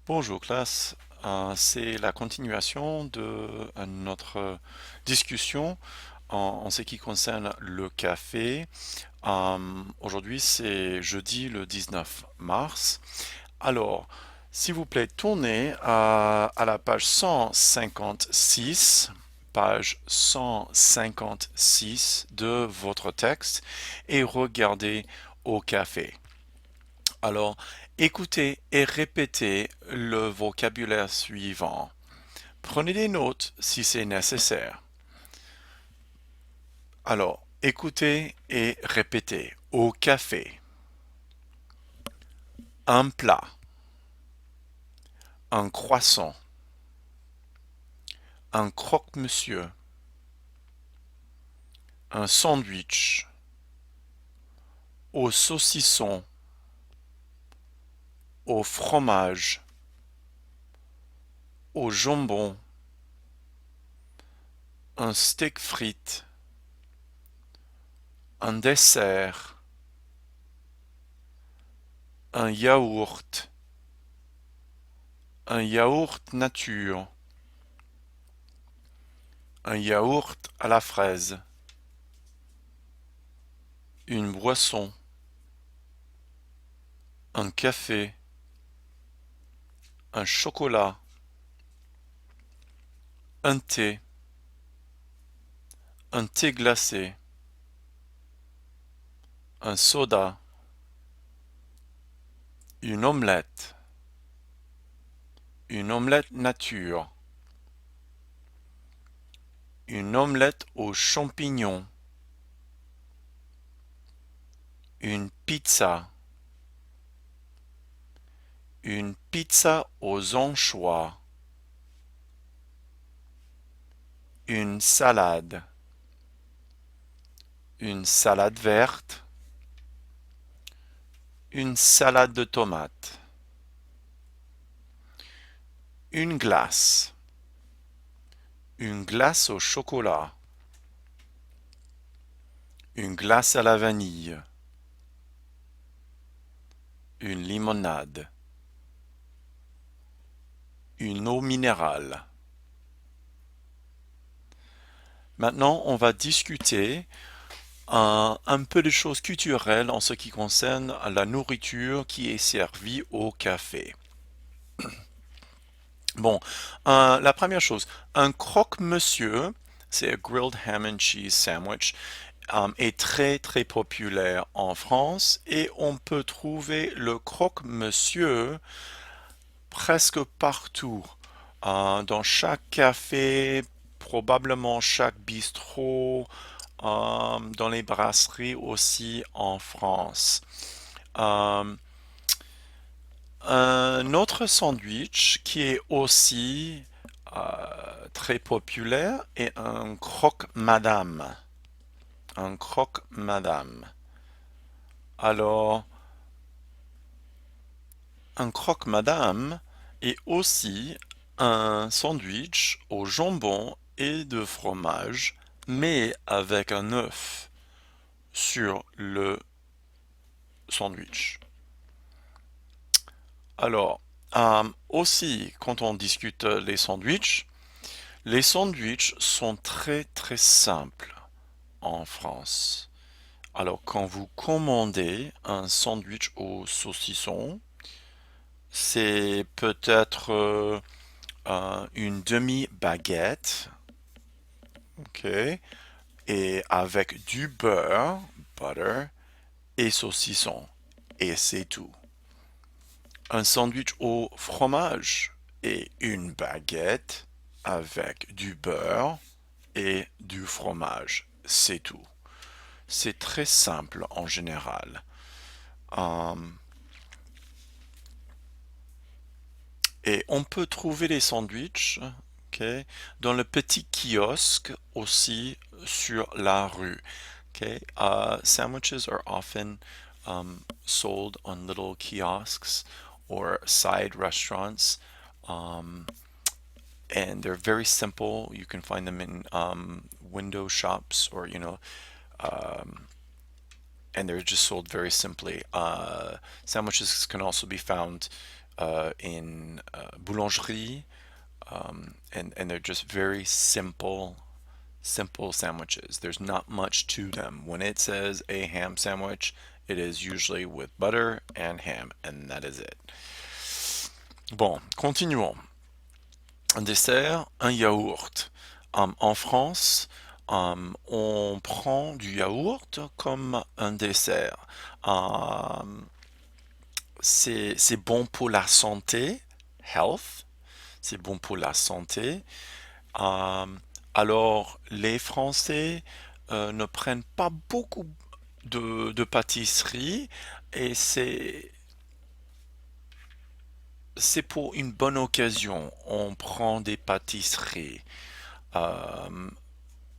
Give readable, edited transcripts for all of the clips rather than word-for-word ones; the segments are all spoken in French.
Bonjour classe. C'est la continuation de notre discussion en ce qui concerne le café. Aujourd'hui c'est jeudi le 19 mars. Alors, s'il vous plaît, tournez à la page 156, page 156 de votre texte et regardez au café. Alors, écoutez et répétez le vocabulaire suivant. Prenez des notes si c'est nécessaire. Alors, écoutez et répétez. Au café. Un plat. Un croissant. Un croque-monsieur. Un sandwich. Au saucisson. Au fromage. Au jambon. Un steak frites. Un dessert. Un yaourt. Un yaourt nature. Un yaourt à la fraise. Une boisson. Un café. Un chocolat. Un thé. Un thé glacé. Un soda. Une omelette. Une omelette nature. Une omelette aux champignons. Une pizza. Une pizza aux anchois. Une salade. Une salade verte. Une salade de tomates. Une glace. Une glace au chocolat. Une glace à la vanille. Une limonade. Une eau minérale. Maintenant, on va discuter un peu de choses culturelles en ce qui concerne la nourriture qui est servie au café. Bon, la première chose, un croque-monsieur, c'est un grilled ham and cheese sandwich, est très très populaire en France et on peut trouver le croque-monsieur presque partout. Dans chaque café, probablement chaque bistrot, dans les brasseries aussi en France. Euh, un autre sandwich qui est aussi très populaire est un croque-madame. Un croque-madame. Alors, un croque-madame est aussi un sandwich au jambon et de fromage, mais avec un œuf sur le sandwich. Alors, aussi, quand on discute les sandwichs sont très très simples en France. Alors, quand vous commandez un sandwich au saucisson, c'est peut-être une demi-baguette, ok, et avec du beurre, butter, et saucisson, et c'est tout. Un sandwich au fromage et une baguette avec du beurre et du fromage. C'est tout. C'est très simple en général. Um, et on peut trouver les sandwichs, ok, dans le petit kiosque aussi sur la rue. Okay? Sandwiches are often sold on little kiosks or side restaurants. Um, and they're very simple. You can find them in window shops or, um, and they're just sold very simply. Sandwiches can also be found in boulangerie, and they're just very simple sandwiches. There's not much to them. When it says a ham sandwich, it is usually with butter and ham, and that is it. Bon, continuons. Un dessert, un yaourt. En France, on prend du yaourt comme un dessert. C'est bon pour la santé, health, c'est bon pour la santé. Euh, alors, les Français ne prennent pas beaucoup de pâtisserie et c'est pour une bonne occasion. On prend des pâtisseries. Euh,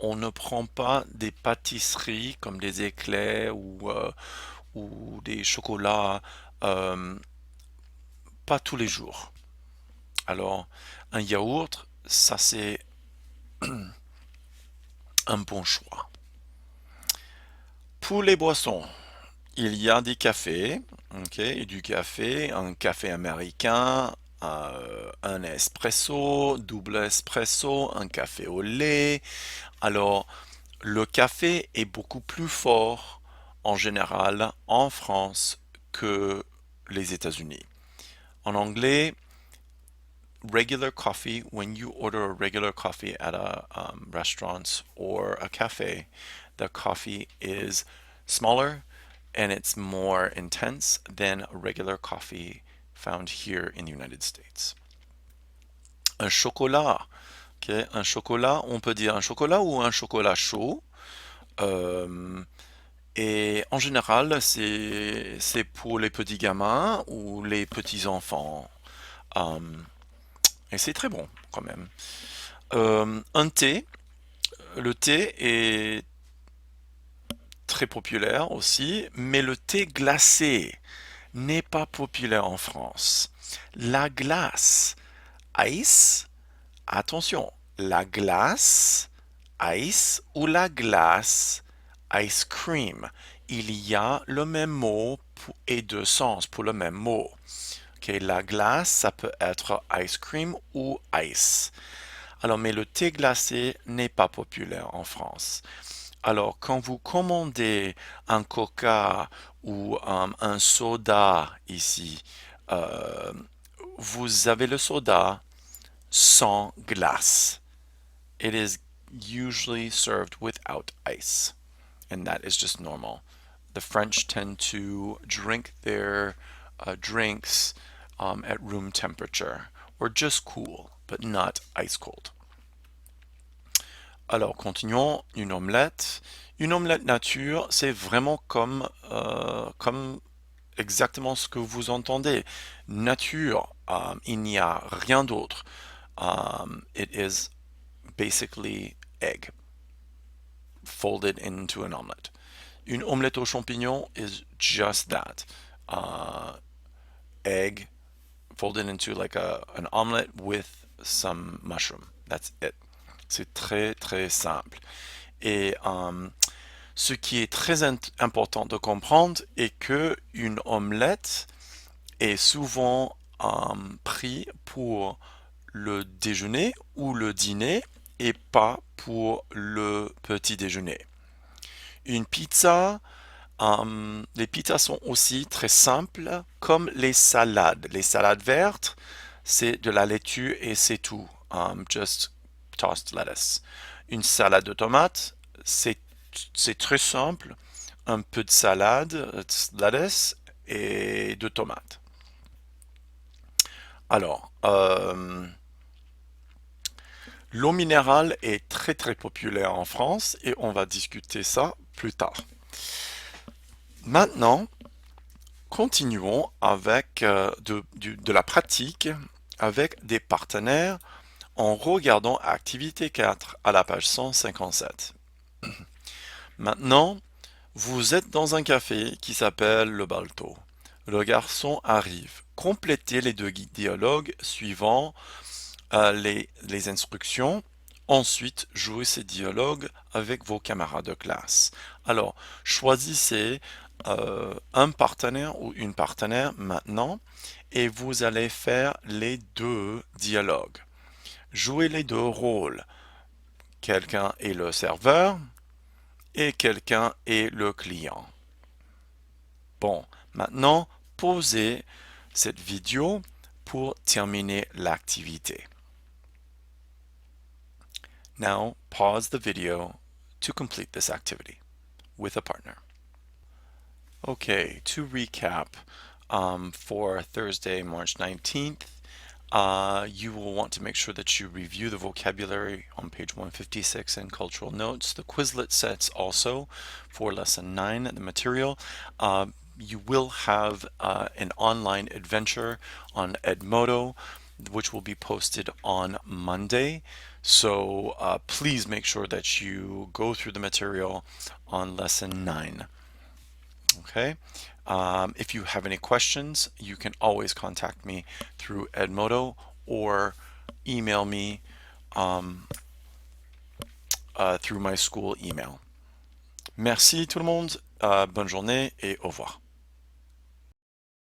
on ne prend pas des pâtisseries comme des éclairs ou des chocolats, euh, pas tous les jours. Alors, un yaourt, ça c'est un bon choix. Pour les boissons, il y a des cafés, ok, et du café, un café américain, un espresso, double espresso, un café au lait. Alors, le café est beaucoup plus fort en général en France que les États-Unis. En anglais, regular coffee, when you order a regular coffee at a restaurant or a cafe, the coffee is smaller and it's more intense than a regular coffee found here in the United States. Un chocolat, ok, un chocolat, on peut dire un chocolat ou un chocolat chaud. Euh, et en général, c'est pour les petits gamins ou les petits enfants. Euh, et c'est très bon quand même. Un thé, le thé est très populaire aussi, mais le thé glacé n'est pas populaire en France. La glace, ice, attention, la glace, ice ou la glace, ice cream. Il y a le même mot et deux sens pour le même mot. Okay, la glace, ça peut être ice cream ou ice. Alors, mais le thé glacé n'est pas populaire en France. Alors, quand vous commandez un coca ou un soda ici, euh, vous avez le soda sans glace. It is usually served without ice, and that is just normal. The French tend to drink their drinks at room temperature, or just cool, but not ice cold. Alors, continuons. Une omelette. Une omelette nature, c'est vraiment comme exactement ce que vous entendez. Nature, il n'y a rien d'autre. It is basically egg folded into an omelette. Une omelette aux champignons is just that. Egg folded into like an omelette with some mushroom. That's it. C'est très très simple. Et ce qui est très important de comprendre est que une omelette est souvent pris pour le déjeuner ou le dîner et pas pour le petit déjeuner. Une pizza, les pizzas sont aussi très simples comme les salades. Les salades vertes, c'est de la laitue et c'est tout. Just tossed lettuce. Une salade de tomates, c'est très simple. Un peu de salade, lettuce et de tomates. Alors, l'eau minérale est très très populaire en France et on va discuter ça plus tard. Maintenant, continuons avec de la pratique avec des partenaires en regardant activité 4 à la page 157. Maintenant, vous êtes dans un café qui s'appelle le Balto. Le garçon arrive. Complétez les deux dialogues suivant les instructions. Ensuite, jouez ces dialogues avec vos camarades de classe. Alors, choisissez un partenaire ou une partenaire maintenant et vous allez faire les deux dialogues. Jouez les deux rôles. Quelqu'un est le serveur et quelqu'un est le client. Bon, maintenant, posez cette vidéo pour terminer l'activité. Now, pause the video to complete this activity with a partner. Okay, to recap, for Thursday, March 19th, you will want to make sure that you review the vocabulary on page 156 and cultural notes, the Quizlet sets also for lesson 9, the material. You will have an online adventure on Edmodo, which will be posted on Monday. So please make sure that you go through the material on lesson 9. Okay. If you have any questions, you can always contact me through Edmodo or email me through my school email. Merci tout le monde, bonne journée et au revoir.